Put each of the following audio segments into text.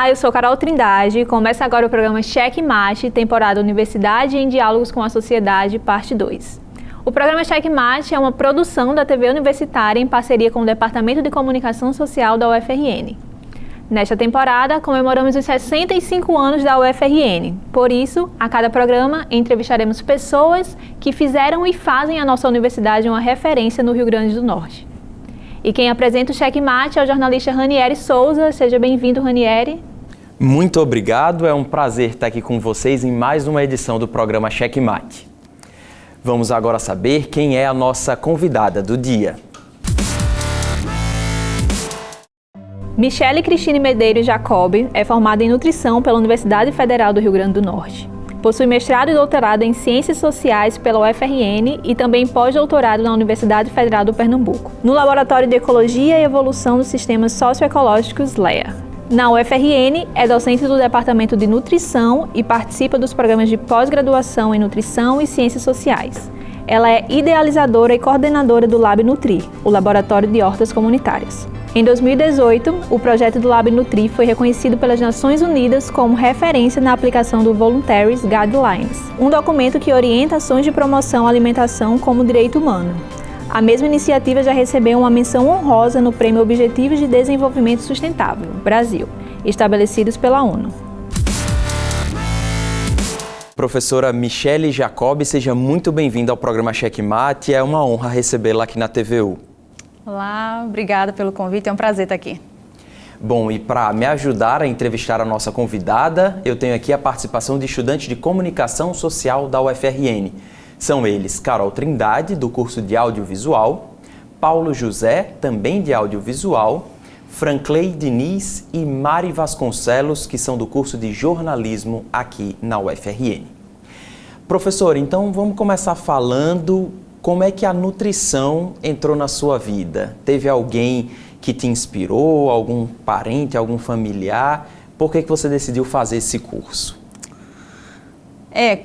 Olá, eu sou Carol Trindade. Começa agora o programa Cheque Mate, temporada Universidade em Diálogos com a Sociedade, parte 2. O programa Cheque Mate é uma produção da TV Universitária em parceria com o Departamento de Comunicação Social da UFRN. Nesta temporada, comemoramos os 65 anos da UFRN. Por isso, a cada programa, entrevistaremos pessoas que fizeram e fazem a nossa universidade uma referência no Rio Grande do Norte. E quem apresenta o Cheque Mate é o jornalista Ranieri Souza. Seja bem-vindo, Ranieri. Muito obrigado, é um prazer estar aqui com vocês em mais uma edição do programa Cheque Mate. Vamos agora saber quem é a nossa convidada do dia. Michele Cristine Medeiros Jacob é formada em Nutrição pela Universidade Federal do Rio Grande do Norte. Possui mestrado e doutorado em Ciências Sociais pela UFRN e também pós-doutorado na Universidade Federal do Pernambuco, no Laboratório de Ecologia e Evolução dos Sistemas Socioecológicos, LEA. Na UFRN, é docente do Departamento de Nutrição e participa dos programas de pós-graduação em Nutrição e Ciências Sociais. Ela é idealizadora e coordenadora do Lab Nutri, o Laboratório de Hortas Comunitárias. Em 2018, o projeto do Lab Nutri foi reconhecido pelas Nações Unidas como referência na aplicação do Voluntaries Guidelines, um documento que orienta ações de promoção à alimentação como direito humano. A mesma iniciativa já recebeu uma menção honrosa no Prêmio Objetivos de Desenvolvimento Sustentável, Brasil, estabelecidos pela ONU. Professora Michele Jacob, seja muito bem-vinda ao programa Cheque Mate. É uma honra recebê-la aqui na TVU. Olá, obrigada pelo convite, é um prazer estar aqui. Bom, e para me ajudar a entrevistar a nossa convidada, eu tenho aqui a participação de estudantes de Comunicação Social da UFRN. São eles Carol Trindade, do curso de Audiovisual, Paulo José, também de Audiovisual, Frankley Diniz e Mari Vasconcelos, que são do curso de Jornalismo aqui na UFRN. Professor, então vamos começar falando como é que a nutrição entrou na sua vida. Teve alguém que te inspirou, algum parente, algum familiar? Por que você decidiu fazer esse curso?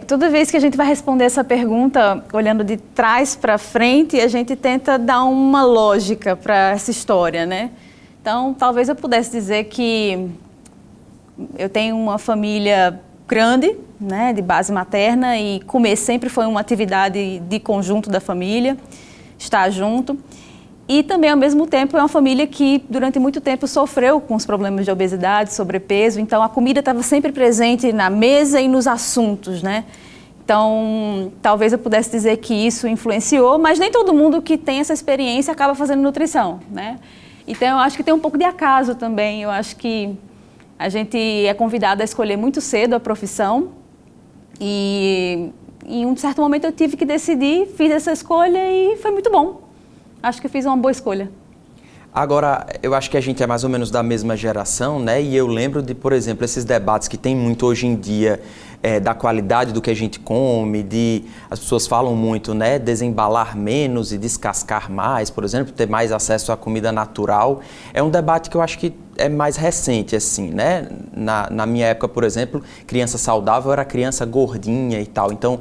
Toda vez que a gente vai responder essa pergunta, olhando de trás para frente, a gente tenta dar uma lógica para essa história, né? Então, talvez eu pudesse dizer que eu tenho uma família grande, né, de base materna, e comer sempre foi uma atividade de conjunto da família, estar junto. E também, ao mesmo tempo, é uma família que durante muito tempo sofreu com os problemas de obesidade, sobrepeso, então a comida estava sempre presente na mesa e nos assuntos, né? Então, talvez eu pudesse dizer que isso influenciou, mas nem todo mundo que tem essa experiência acaba fazendo nutrição, né? Então, eu acho que tem um pouco de acaso também. Eu acho que a gente é convidado a escolher muito cedo a profissão e em um certo momento eu tive que decidir, fiz essa escolha e foi muito bom. Acho que fiz uma boa escolha. Agora, eu acho que a gente é mais ou menos da mesma geração, né? E eu lembro de, por exemplo, esses debates que tem muito hoje em dia da qualidade do que a gente come, as pessoas falam muito, né? Desembalar menos e descascar mais, por exemplo, ter mais acesso à comida natural. É um debate que eu acho que é mais recente, assim, né? Na minha época, por exemplo, criança saudável era criança gordinha e tal. Então,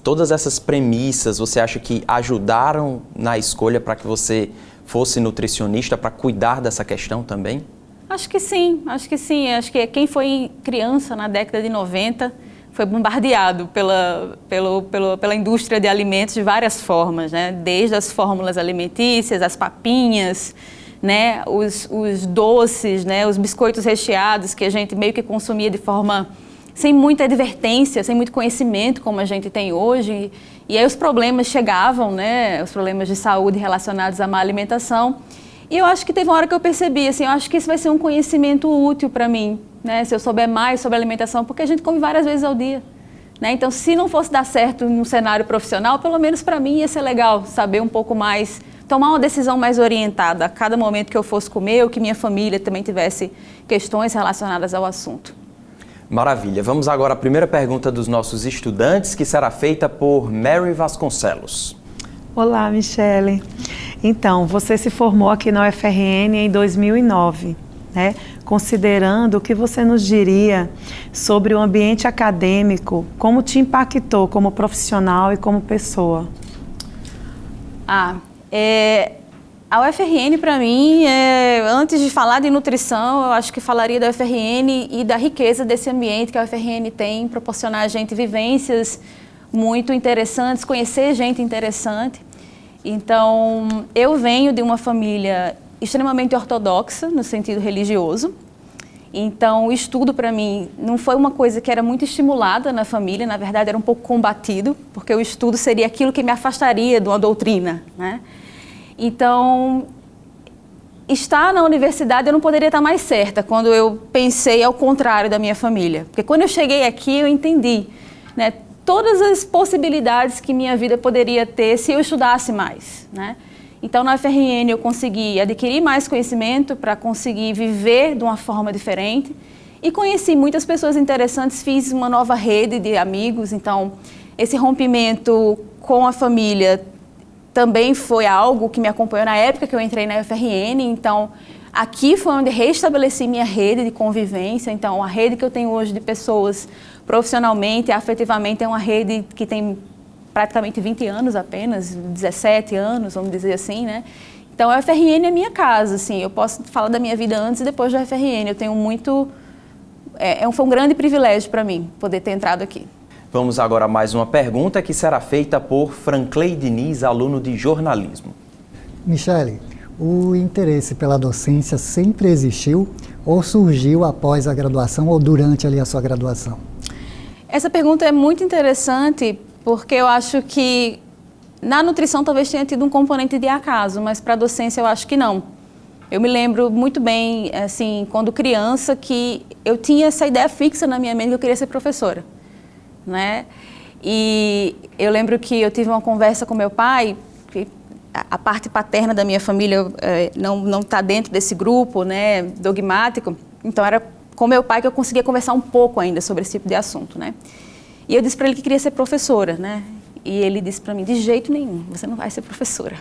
todas essas premissas, você acha que ajudaram na escolha para que você fosse nutricionista, para cuidar dessa questão também? Acho que sim. Acho que quem foi criança na década de 90 foi bombardeado pela indústria de alimentos de várias formas, né? Desde as fórmulas alimentícias, as papinhas, né? Os doces, né? Os biscoitos recheados que a gente meio que consumia de forma sem muita advertência, sem muito conhecimento como a gente tem hoje. E aí os problemas chegavam, né? Os problemas de saúde relacionados à má alimentação. E eu acho que teve uma hora que eu percebi, assim, eu acho que isso vai ser um conhecimento útil para mim, né? Se eu souber mais sobre alimentação, porque a gente come várias vezes ao dia, né? Então, se não fosse dar certo no cenário profissional, pelo menos para mim ia ser legal saber um pouco mais, tomar uma decisão mais orientada a cada momento que eu fosse comer ou que minha família também tivesse questões relacionadas ao assunto. Maravilha. Vamos agora à primeira pergunta dos nossos estudantes, que será feita por Mary Vasconcelos. Olá, Michele. Então, você se formou aqui na UFRN em 2009, né? Considerando o que você nos diria sobre o ambiente acadêmico, como te impactou como profissional e como pessoa? A UFRN, para mim, antes de falar de nutrição, eu acho que falaria da UFRN e da riqueza desse ambiente que a UFRN tem, proporcionar a gente vivências muito interessantes, conhecer gente interessante. Então, eu venho de uma família extremamente ortodoxa, no sentido religioso. Então, o estudo, para mim, não foi uma coisa que era muito estimulada na família, na verdade, era um pouco combatido, porque o estudo seria aquilo que me afastaria de uma doutrina, né? Então, estar na universidade eu não poderia estar mais certa quando eu pensei ao contrário da minha família. Porque quando eu cheguei aqui eu entendi, né, todas as possibilidades que minha vida poderia ter se eu estudasse mais, né? Então, na UFRN eu consegui adquirir mais conhecimento para conseguir viver de uma forma diferente e conheci muitas pessoas interessantes, fiz uma nova rede de amigos. Então, esse rompimento com a família também foi algo que me acompanhou na época que eu entrei na UFRN. Então, aqui foi onde restabeleci minha rede de convivência. Então, a rede que eu tenho hoje de pessoas profissionalmente e afetivamente é uma rede que tem praticamente 20 anos apenas, 17 anos, vamos dizer assim, né? Então, a UFRN é minha casa, assim, eu posso falar da minha vida antes e depois da UFRN. Eu tenho muito... foi um grande privilégio para mim poder ter entrado aqui. Vamos agora a mais uma pergunta que será feita por Frankley Diniz, aluno de jornalismo. Michele, o interesse pela docência sempre existiu ou surgiu após a graduação ou durante ali a sua graduação? Essa pergunta é muito interessante porque eu acho que na nutrição talvez tenha tido um componente de acaso, mas para a docência eu acho que não. Eu me lembro muito bem, assim, quando criança, que eu tinha essa ideia fixa na minha mente que eu queria ser professora, né? E eu lembro que eu tive uma conversa com meu pai, que a parte paterna da minha família não está dentro desse grupo, né, dogmático, então era com meu pai que eu conseguia conversar um pouco ainda sobre esse tipo de assunto, né? E eu disse para ele que queria ser professora, né? E ele disse para mim, de jeito nenhum, você não vai ser professora.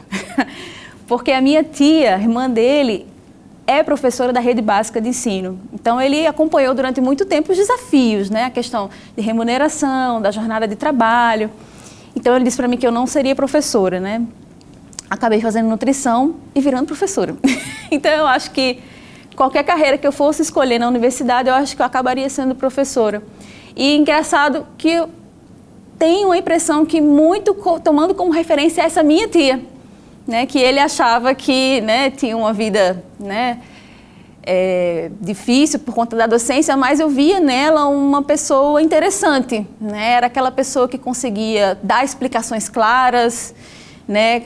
Porque a minha tia, irmã dele, é professora da rede básica de ensino. Então, ele acompanhou durante muito tempo os desafios, né? A questão de remuneração, da jornada de trabalho. Então, ele disse para mim que eu não seria professora, né? Acabei fazendo nutrição e virando professora. Então, eu acho que qualquer carreira que eu fosse escolher na universidade, eu acho que eu acabaria sendo professora. E engraçado que eu tenho a impressão que muito tomando como referência essa minha tia, né, que ele achava que, né, tinha uma vida, né, difícil por conta da docência, mas eu via nela uma pessoa interessante, né, era aquela pessoa que conseguia dar explicações claras, né,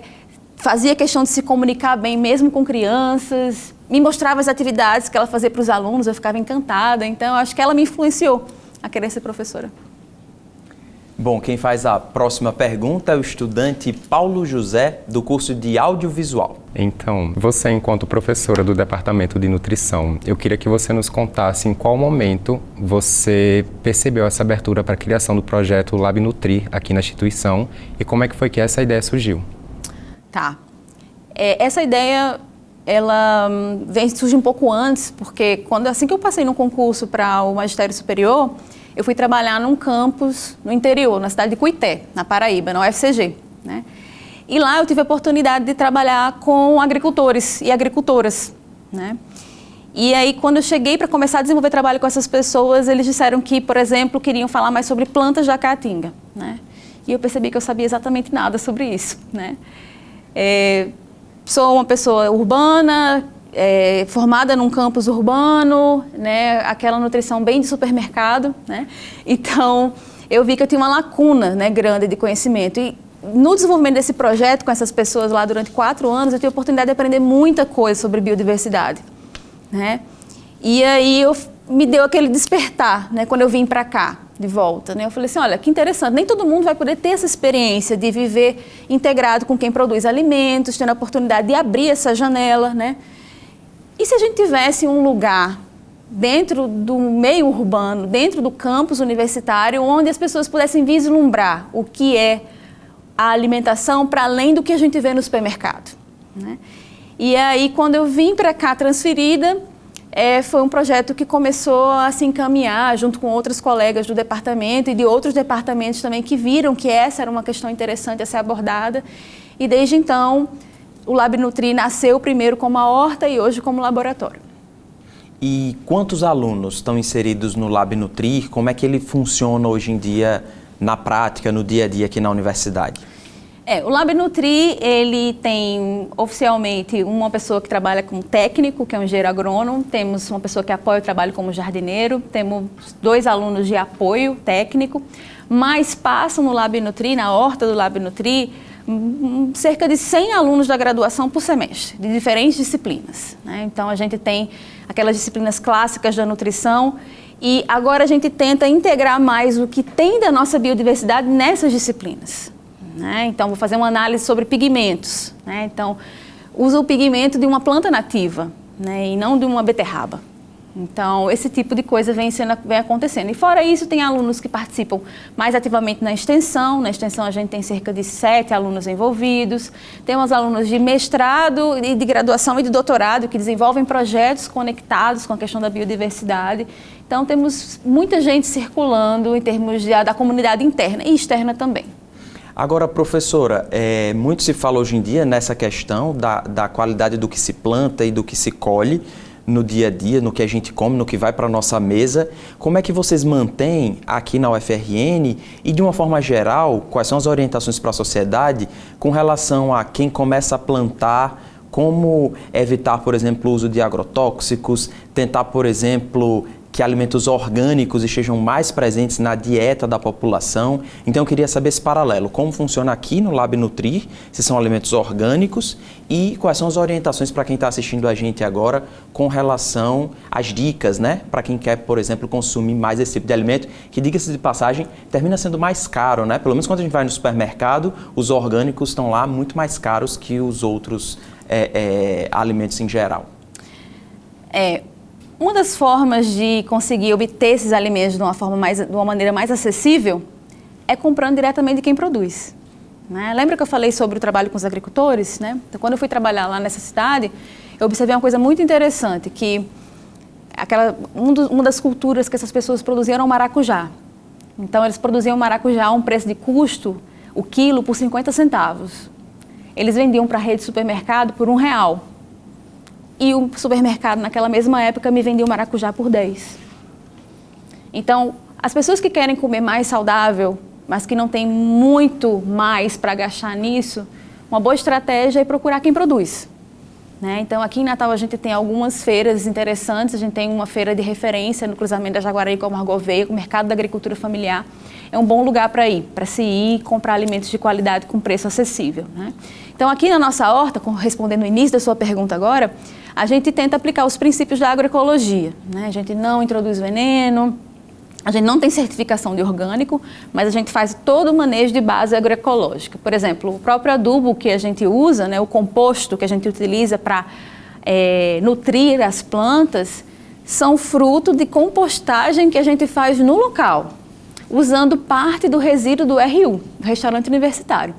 fazia questão de se comunicar bem mesmo com crianças, me mostrava as atividades que ela fazia para os alunos, eu ficava encantada, então eu acho que ela me influenciou a querer ser professora. Bom, quem faz a próxima pergunta é o estudante Paulo José, do curso de Audiovisual. Então, você enquanto professora do Departamento de Nutrição, eu queria que você nos contasse em qual momento você percebeu essa abertura para a criação do projeto Lab Nutrir aqui na instituição e como é que foi que essa ideia surgiu? Tá. Essa ideia, ela surge um pouco antes, porque assim que eu passei no concurso para o Magistério Superior, eu fui trabalhar num campus no interior, na cidade de Cuité, na Paraíba, na UFCG, né? E lá eu tive a oportunidade de trabalhar com agricultores e agricultoras, né? E aí, quando eu cheguei para começar a desenvolver trabalho com essas pessoas, eles disseram que, por exemplo, queriam falar mais sobre plantas da caatinga, né? E eu percebi que eu sabia exatamente nada sobre isso, né? Sou uma pessoa urbana, formada num campus urbano, né, aquela nutrição bem de supermercado, né? Então, eu vi que eu tinha uma lacuna, né, grande de conhecimento. E no desenvolvimento desse projeto com essas pessoas lá durante 4 anos, eu tive a oportunidade de aprender muita coisa sobre biodiversidade, né? E aí me deu aquele despertar, né, quando eu vim para cá, de volta, né? Eu falei assim, olha, que interessante, nem todo mundo vai poder ter essa experiência de viver integrado com quem produz alimentos, tendo a oportunidade de abrir essa janela, né? E se a gente tivesse um lugar dentro do meio urbano, dentro do campus universitário, onde as pessoas pudessem vislumbrar o que é a alimentação para além do que a gente vê no supermercado, né? E aí, quando eu vim para cá transferida, foi um projeto que começou a se encaminhar junto com outros colegas do departamento e de outros departamentos também que viram que essa era uma questão interessante a ser abordada. E desde então, o LabNutri nasceu primeiro como a horta e hoje como laboratório. E quantos alunos estão inseridos no LabNutri? Como é que ele funciona hoje em dia na prática, no dia a dia aqui na universidade? O LabNutri, ele tem oficialmente uma pessoa que trabalha como técnico, que é um engenheiro agrônomo, temos uma pessoa que apoia o trabalho como jardineiro, temos 2 alunos de apoio técnico, mas passam no LabNutri, na horta do LabNutri, cerca de 100 alunos da graduação por semestre, de diferentes disciplinas, né? Então, a gente tem aquelas disciplinas clássicas da nutrição e agora a gente tenta integrar mais o que tem da nossa biodiversidade nessas disciplinas, né? Então, vou fazer uma análise sobre pigmentos, né? Então, usa o pigmento de uma planta nativa, né? E não de uma beterraba. Então, esse tipo de coisa vem acontecendo. E fora isso, tem alunos que participam mais ativamente na extensão. Na extensão, a gente tem cerca de 7 alunos envolvidos. Temos alunos de mestrado, e de graduação e de doutorado que desenvolvem projetos conectados com a questão da biodiversidade. Então, temos muita gente circulando em termos da comunidade interna e externa também. Agora, professora, muito se fala hoje em dia nessa questão da qualidade do que se planta e do que se colhe no dia a dia, no que a gente come, no que vai para a nossa mesa. Como é que vocês mantêm aqui na UFRN e, de uma forma geral, quais são as orientações para a sociedade com relação a quem começa a plantar, como evitar, por exemplo, o uso de agrotóxicos, tentar, por exemplo, que alimentos orgânicos estejam mais presentes na dieta da população. Então, eu queria saber esse paralelo, como funciona aqui no LabNutri, se são alimentos orgânicos e quais são as orientações para quem está assistindo a gente agora com relação às dicas, né? Para quem quer, por exemplo, consumir mais esse tipo de alimento, que, diga-se de passagem, termina sendo mais caro, né? Pelo menos quando a gente vai no supermercado, os orgânicos estão lá muito mais caros que os outros alimentos em geral. Uma das formas de conseguir obter esses alimentos de uma maneira mais acessível é comprando diretamente de quem produz, né? Lembra que eu falei sobre o trabalho com os agricultores, né? Então, quando eu fui trabalhar lá nessa cidade, eu observei uma coisa muito interessante, que uma das culturas que essas pessoas produziam era o maracujá. Então, eles produziam maracujá a um preço de custo, o quilo, por 50 centavos. Eles vendiam para a rede de supermercado por R$1. E o supermercado, naquela mesma época, me vendia o maracujá por 10. Então, as pessoas que querem comer mais saudável, mas que não tem muito mais para gastar nisso, uma boa estratégia é procurar quem produz, né? Então, aqui em Natal, a gente tem algumas feiras interessantes. A gente tem uma feira de referência no cruzamento da Jaguaraí com a Margoveia, o mercado da agricultura familiar. É um bom lugar para se ir comprar alimentos de qualidade com preço acessível, né? Então, aqui na nossa horta, respondendo o início da sua pergunta agora, a gente tenta aplicar os princípios da agroecologia, né? A gente não introduz veneno, a gente não tem certificação de orgânico, mas a gente faz todo o manejo de base agroecológica. Por exemplo, o próprio adubo que a gente usa, né, o composto que a gente utiliza para nutrir as plantas, são fruto de compostagem que a gente faz no local, usando parte do resíduo do RU, do restaurante universitário.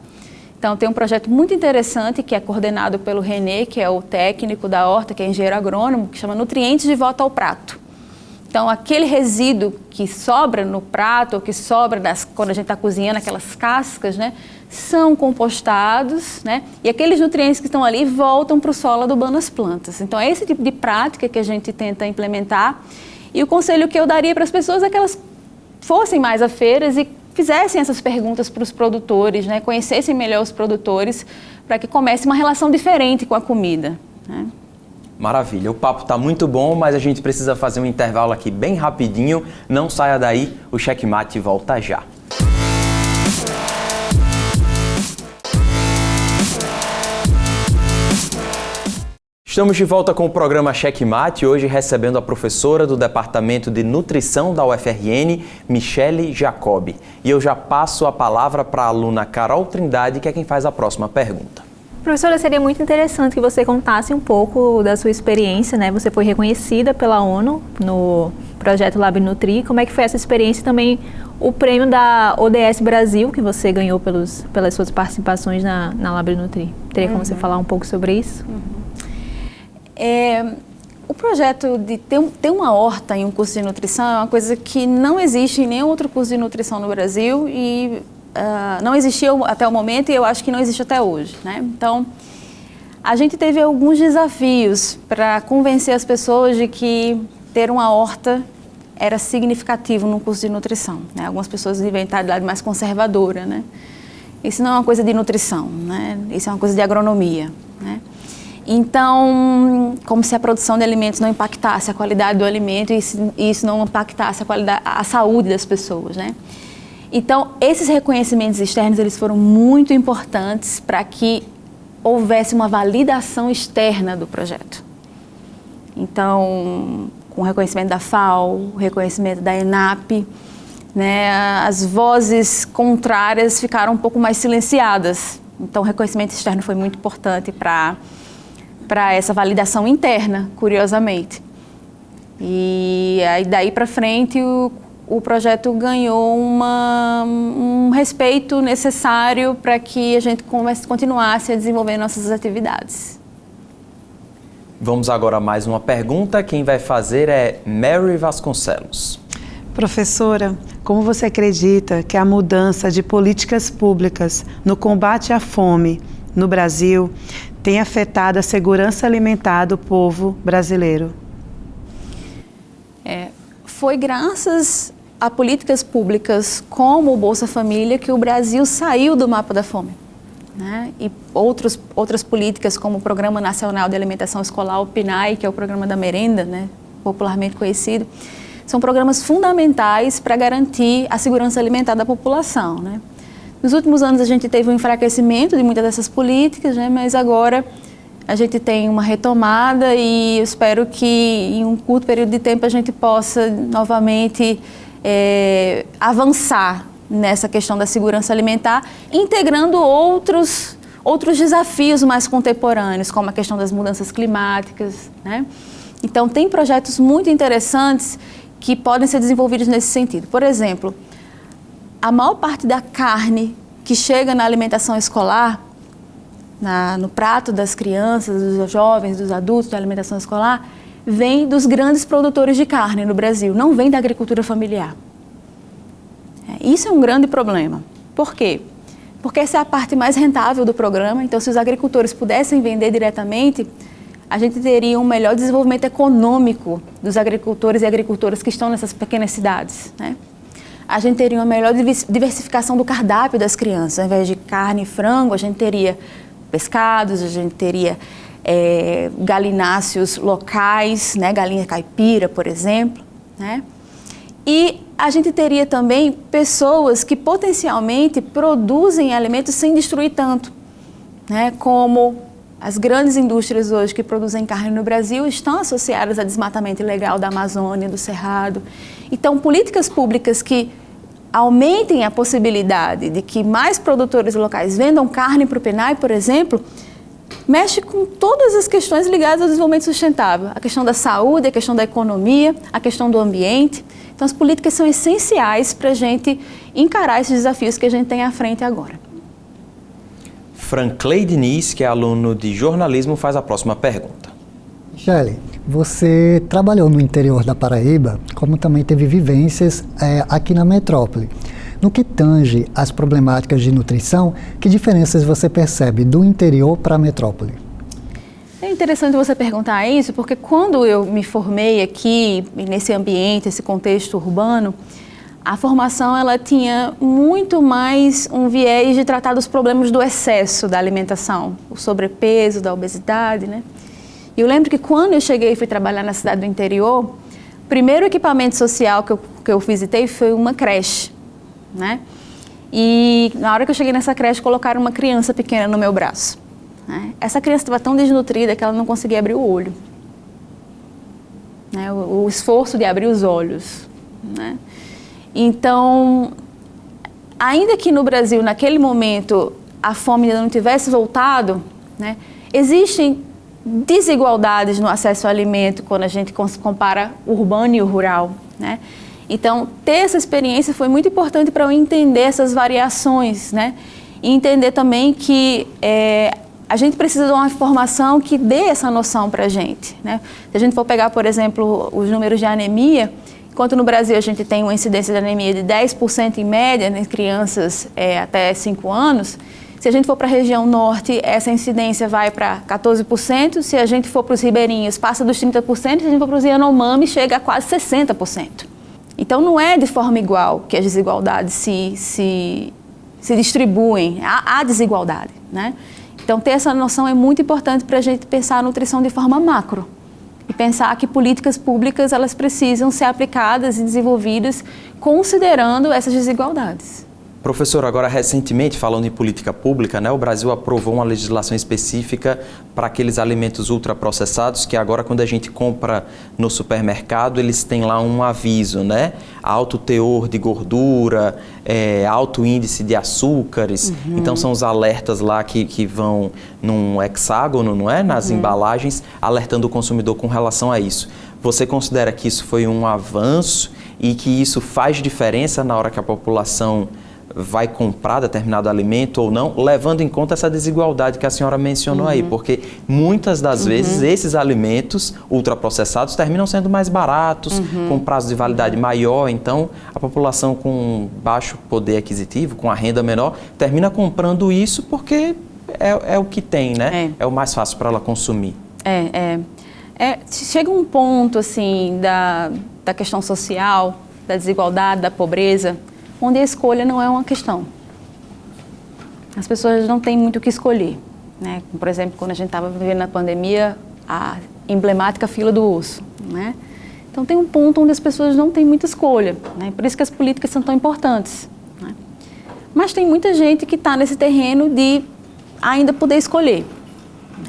Então, tem um projeto muito interessante que é coordenado pelo René, que é o técnico da horta, que é engenheiro agrônomo, que chama Nutrientes de Volta ao Prato. Então, aquele resíduo que sobra no prato, ou que sobra quando a gente está cozinhando, aquelas cascas, né, são compostados, né, e aqueles nutrientes que estão ali voltam para o solo adubando as plantas. Então, é esse tipo de prática que a gente tenta implementar. E o conselho que eu daria para as pessoas é que elas fossem mais a feiras e fizessem essas perguntas para os produtores, né? Conhecessem melhor os produtores, para que comece uma relação diferente com a comida, né? Maravilha, o papo está muito bom, mas a gente precisa fazer um intervalo aqui bem rapidinho. Não saia daí, o Checkmate volta já. Estamos de volta com o programa Checkmate, hoje recebendo a professora do Departamento de Nutrição da UFRN, Michele Jacobi. E eu já passo a palavra para a aluna Carol Trindade, que é quem faz a próxima pergunta. Professora, seria muito interessante que você contasse um pouco da sua experiência, né? Você foi reconhecida pela ONU no projeto LabNutri. Como é que foi essa experiência e também o prêmio da ODS Brasil, que você ganhou pelas suas participações na LabNutri? Teria como você falar um pouco sobre isso? O projeto de ter uma horta em um curso de nutrição é uma coisa que não existe em nenhum outro curso de nutrição no Brasil e não existia até o momento e eu acho que não existe até hoje, né? Então, A gente teve alguns desafios para convencer as pessoas de que ter uma horta era significativo no curso de nutrição, né? Algumas pessoas de mentalidade mais conservadora, né? Isso não é uma coisa de nutrição, né? Isso é uma coisa de agronomia, né? Então, como se a produção de alimentos não impactasse a qualidade do alimento e isso não impactasse a saúde das pessoas, né? Então, esses reconhecimentos externos, eles foram muito importantes para que houvesse uma validação externa do projeto. Então, com o reconhecimento da FAO, o reconhecimento da ENAP, né, as vozes contrárias ficaram um pouco mais silenciadas. Então, o reconhecimento externo foi muito importante para essa validação interna, curiosamente. E aí, daí para frente, o projeto ganhou um respeito necessário para que a gente continuasse a desenvolver nossas atividades. Vamos agora a mais uma pergunta. Quem vai fazer é Mary Vasconcelos. Professora, como você acredita que a mudança de políticas públicas no combate à fome no Brasil tem afetado a segurança alimentar do povo brasileiro? Foi graças a políticas públicas como o Bolsa Família que o Brasil saiu do mapa da fome, né? E outras políticas como o Programa Nacional de Alimentação Escolar, o PNAE, que é o Programa da merenda, né? Popularmente conhecido, são programas fundamentais para garantir a segurança alimentar da população, né? Nos últimos anos a gente teve um enfraquecimento de muitas dessas políticas, né? Mas agora a gente tem uma retomada e eu espero que em um curto período de tempo a gente possa novamente avançar nessa questão da segurança alimentar, integrando outros desafios mais contemporâneos, como a questão das mudanças climáticas, né? Então, tem projetos muito interessantes que podem ser desenvolvidos nesse sentido. Por exemplo, a maior parte da carne que chega na alimentação escolar, no prato das crianças, dos jovens, dos adultos da alimentação escolar, vem dos grandes produtores de carne no Brasil, não vem da agricultura familiar. Isso é um grande problema. Por quê? Porque essa é a parte mais rentável do programa, então se os agricultores pudessem vender diretamente, a gente teria um melhor desenvolvimento econômico dos agricultores e agricultoras que estão nessas pequenas cidades, né? A gente teria uma melhor diversificação do cardápio das crianças. Ao invés de carne e frango, a gente teria pescados, a gente teria galináceos locais, né? Galinha caipira, por exemplo, né? E a gente teria também pessoas que potencialmente produzem alimentos sem destruir tanto, né? Como as grandes indústrias hoje que produzem carne no Brasil estão associadas a desmatamento ilegal da Amazônia, do Cerrado. Então, políticas públicas que aumentem a possibilidade de que mais produtores locais vendam carne para o PNAE, por exemplo, mexe com todas as questões ligadas ao desenvolvimento sustentável. A questão da saúde, a questão da economia, a questão do ambiente. Então, as políticas são essenciais para a gente encarar esses desafios que a gente tem à frente agora. Frankley Diniz, que é aluno de jornalismo, faz a próxima pergunta. Michele, você trabalhou no interior da Paraíba, como também teve vivências aqui na metrópole. No que tange às problemáticas de nutrição, que diferenças você percebe do interior para a metrópole? É interessante você perguntar isso, porque quando eu me formei aqui, nesse ambiente, esse contexto urbano, a formação ela tinha muito mais um viés de tratar dos problemas do excesso da alimentação, o sobrepeso, da obesidade, né? E eu lembro que quando eu cheguei e fui trabalhar na cidade do interior, o primeiro equipamento social que eu visitei foi uma creche, né? E na hora que eu cheguei nessa creche, colocaram uma criança pequena no meu braço, né? Essa criança estava tão desnutrida que ela não conseguia abrir o olho, né? O esforço de abrir os olhos, né? Então, ainda que no Brasil, naquele momento, a fome ainda não tivesse voltado, né? Existem desigualdades no acesso ao alimento quando a gente compara o urbano e o rural, né? Então, ter essa experiência foi muito importante para eu entender essas variações, né? E entender também que a gente precisa de uma informação que dê essa noção para a gente, né? Se a gente for pegar, por exemplo, os números de anemia, enquanto no Brasil a gente tem uma incidência de anemia de 10% em média em crianças até 5 anos, Se a gente for para a região norte, essa incidência vai para 14%. Se a gente for para os ribeirinhos, passa dos 30%. Se a gente for para os Yanomami, chega a quase 60%. Então, não é de forma igual que as desigualdades se distribuem. Há desigualdade, né? Então, ter essa noção é muito importante para a gente pensar a nutrição de forma macro. E pensar que políticas públicas, elas precisam ser aplicadas e desenvolvidas considerando essas desigualdades. Professor, agora recentemente, falando em política pública, né, o Brasil aprovou uma legislação específica para aqueles alimentos ultraprocessados que agora, quando a gente compra no supermercado, eles têm lá um aviso, né? Alto teor de gordura, alto índice de açúcares. Então, são os alertas lá que vão num hexágono, não é? Nas embalagens, alertando o consumidor com relação a isso. Você considera que isso foi um avanço e que isso faz diferença na hora que a população vai comprar determinado alimento ou não, levando em conta essa desigualdade que a senhora mencionou aí, porque muitas das vezes esses alimentos ultraprocessados terminam sendo mais baratos, com prazo de validade maior, então a população com baixo poder aquisitivo, com a renda menor, termina comprando isso porque é o que tem, né? É o mais fácil para ela consumir. Chega um ponto, assim, da questão social, da desigualdade, da pobreza, onde a escolha não é uma questão. As pessoas não têm muito o que escolher, né? Por exemplo, quando a gente estava vivendo a pandemia, a emblemática fila do osso, né? Então tem um ponto onde as pessoas não têm muita escolha, né? Por isso que as políticas são tão importantes, né? Mas tem muita gente que está nesse terreno de ainda poder escolher,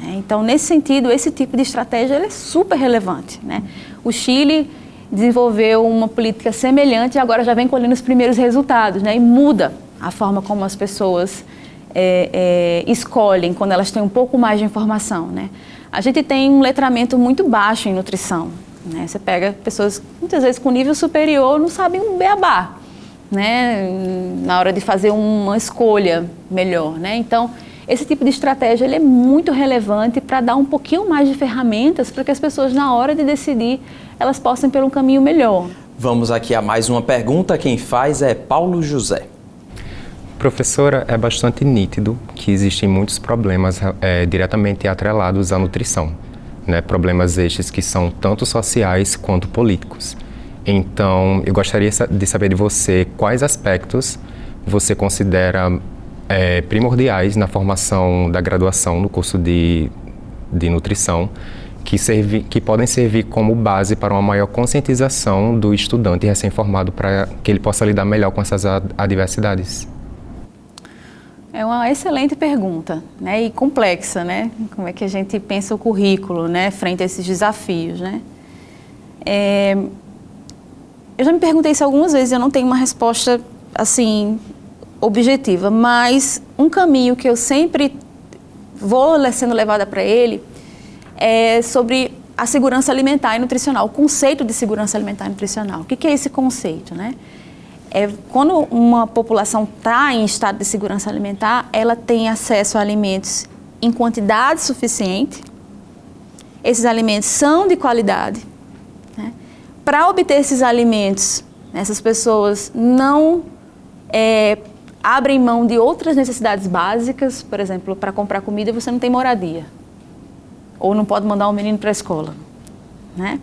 né? Então, nesse sentido, esse tipo de estratégia ele é super relevante, né? O Chile desenvolveu uma política semelhante e agora já vem colhendo os primeiros resultados, né? E muda a forma como as pessoas escolhem quando elas têm um pouco mais de informação, né? A gente tem um letramento muito baixo em nutrição, né? Você pega pessoas, muitas vezes com nível superior, não sabem um beabá, né? Na hora de fazer uma escolha melhor, né? Então, esse tipo de estratégia ele é muito relevante para dar um pouquinho mais de ferramentas para que as pessoas, na hora de decidir, elas possam ir por um caminho melhor. Vamos aqui a mais uma pergunta. Quem faz é Paulo José. Professora, é bastante nítido que existem muitos problemas diretamente atrelados à nutrição, né? Problemas estes que são tanto sociais quanto políticos. Então, eu gostaria de saber de você quais aspectos você considera primordiais na formação da graduação no curso de nutrição, que podem servir como base para uma maior conscientização do estudante recém-formado para que ele possa lidar melhor com essas adversidades. É uma excelente pergunta, né? E complexa, né? Como é que a gente pensa o currículo, né? Frente a esses desafios, né? Eu já me perguntei isso algumas vezes, eu não tenho uma resposta, assim, objetiva, mas um caminho que eu sempre vou sendo levada para ele é sobre a segurança alimentar e nutricional, o conceito de segurança alimentar e nutricional. O que é esse conceito, né? Quando uma população está em estado de segurança alimentar, ela tem acesso a alimentos em quantidade suficiente, esses alimentos são de qualidade, né? Para obter esses alimentos, essas pessoas não abrem mão de outras necessidades básicas. Por exemplo, para comprar comida você não tem moradia, ou não pode mandar um menino para a escola, né?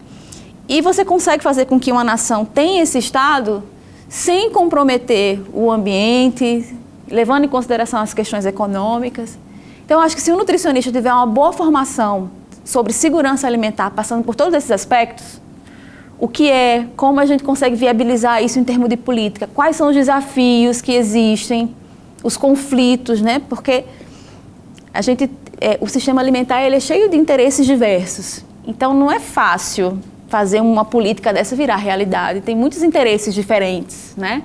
E você consegue fazer com que uma nação tenha esse estado sem comprometer o ambiente, levando em consideração as questões econômicas. Então, eu acho que se o nutricionista tiver uma boa formação sobre segurança alimentar, passando por todos esses aspectos, o que como a gente consegue viabilizar isso em termos de política, quais são os desafios que existem, os conflitos, né? Porque o sistema alimentar ele é cheio de interesses diversos. Então, não é fácil fazer uma política dessa virar realidade. Tem muitos interesses diferentes, né?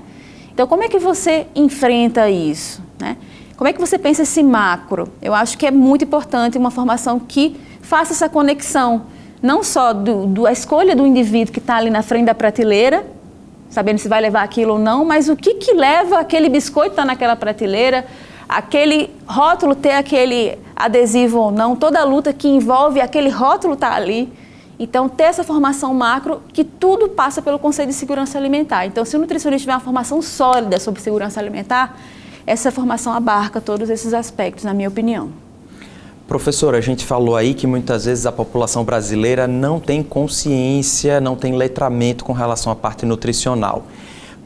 Então, como é que você enfrenta isso, né? Como é que você pensa esse macro? Eu acho que é muito importante uma formação que faça essa conexão, não só da escolha do indivíduo que está ali na frente da prateleira, sabendo se vai levar aquilo ou não, mas o que leva aquele biscoito estar naquela prateleira, aquele rótulo ter aquele adesivo ou não, toda a luta que envolve aquele rótulo estar ali. Então, ter essa formação macro, que tudo passa pelo conceito de segurança alimentar. Então, se o nutricionista tiver uma formação sólida sobre segurança alimentar, essa formação abarca todos esses aspectos, na minha opinião. Professora, a gente falou aí que muitas vezes a população brasileira não tem consciência, não tem letramento com relação à parte nutricional.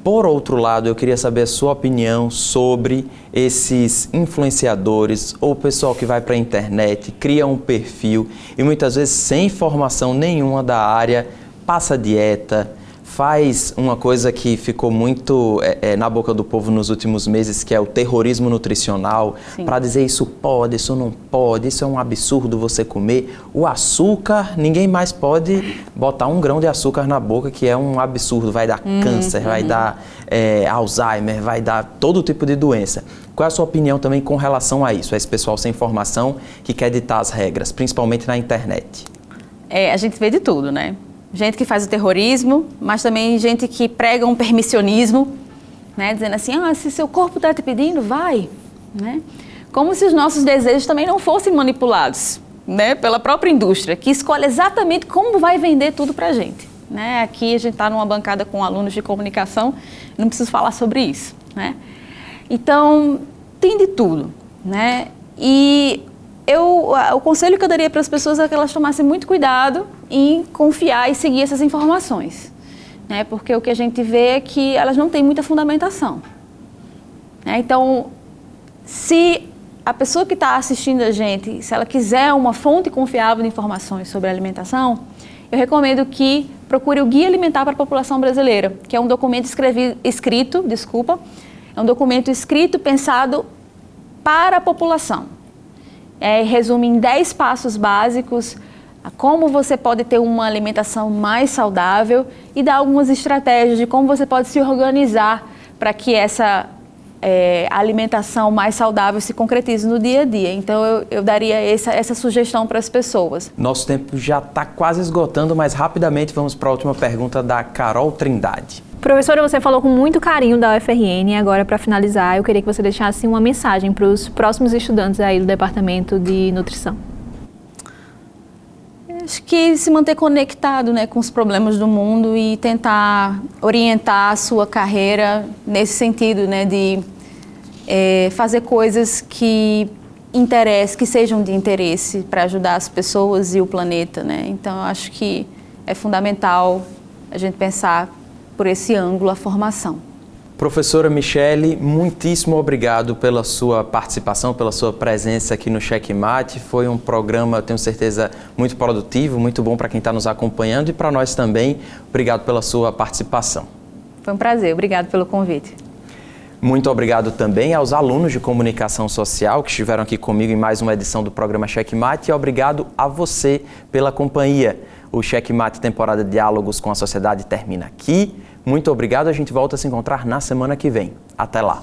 Por outro lado, eu queria saber a sua opinião sobre esses influenciadores ou o pessoal que vai para a internet, cria um perfil e muitas vezes sem formação nenhuma da área, passa dieta, faz uma coisa que ficou muito na boca do povo nos últimos meses, que é o terrorismo nutricional, para dizer isso pode, isso não pode, isso é um absurdo você comer. O açúcar, ninguém mais pode botar 1 grão de açúcar na boca, que é um absurdo, vai dar câncer, vai dar Alzheimer, vai dar todo tipo de doença. Qual é a sua opinião também com relação a isso, a esse pessoal sem formação que quer ditar as regras, principalmente na internet? A gente vê de tudo, né? Gente que faz o terrorismo, mas também gente que prega um permissionismo, né? Dizendo assim, se seu corpo está te pedindo, vai. Né? Como se os nossos desejos também não fossem manipulados, né? Pela própria indústria, que escolhe exatamente como vai vender tudo para a gente. Né? Aqui a gente está numa bancada com alunos de comunicação, não preciso falar sobre isso. Né? Então, tem de tudo. Né? E o conselho que eu daria para as pessoas é que elas tomassem muito cuidado em confiar e seguir essas informações, né? Porque o que a gente vê é que elas não têm muita fundamentação. Né? Então, se a pessoa que está assistindo a gente, se ela quiser uma fonte confiável de informações sobre alimentação, eu recomendo que procure o Guia Alimentar para a População Brasileira, que é um documento é um documento escrito, pensado para a população. Resume em 10 passos básicos a como você pode ter uma alimentação mais saudável e dá algumas estratégias de como você pode se organizar para que essa alimentação mais saudável se concretize no dia a dia. Então, eu daria essa sugestão para as pessoas. Nosso tempo já está quase esgotando, mas rapidamente vamos para a última pergunta da Carol Trindade. Professora, você falou com muito carinho da UFRN e agora, para finalizar, eu queria que você deixasse uma mensagem para os próximos estudantes aí do Departamento de Nutrição. Acho que se manter conectado, né, com os problemas do mundo e tentar orientar a sua carreira nesse sentido, né, de fazer coisas que sejam de interesse para ajudar as pessoas e o planeta. Né? Então, eu acho que é fundamental a gente pensar por esse ângulo a formação. Professora Michele, muitíssimo obrigado pela sua participação, pela sua presença aqui no Checkmate. Foi um programa, eu tenho certeza, muito produtivo, muito bom para quem está nos acompanhando e para nós também. Obrigado pela sua participação. Foi um prazer, obrigado pelo convite. Muito obrigado também aos alunos de comunicação social que estiveram aqui comigo em mais uma edição do programa Checkmate e obrigado a você pela companhia. O Checkmate temporada Diálogos com a Sociedade termina aqui. Muito obrigado, a gente volta a se encontrar na semana que vem. Até lá!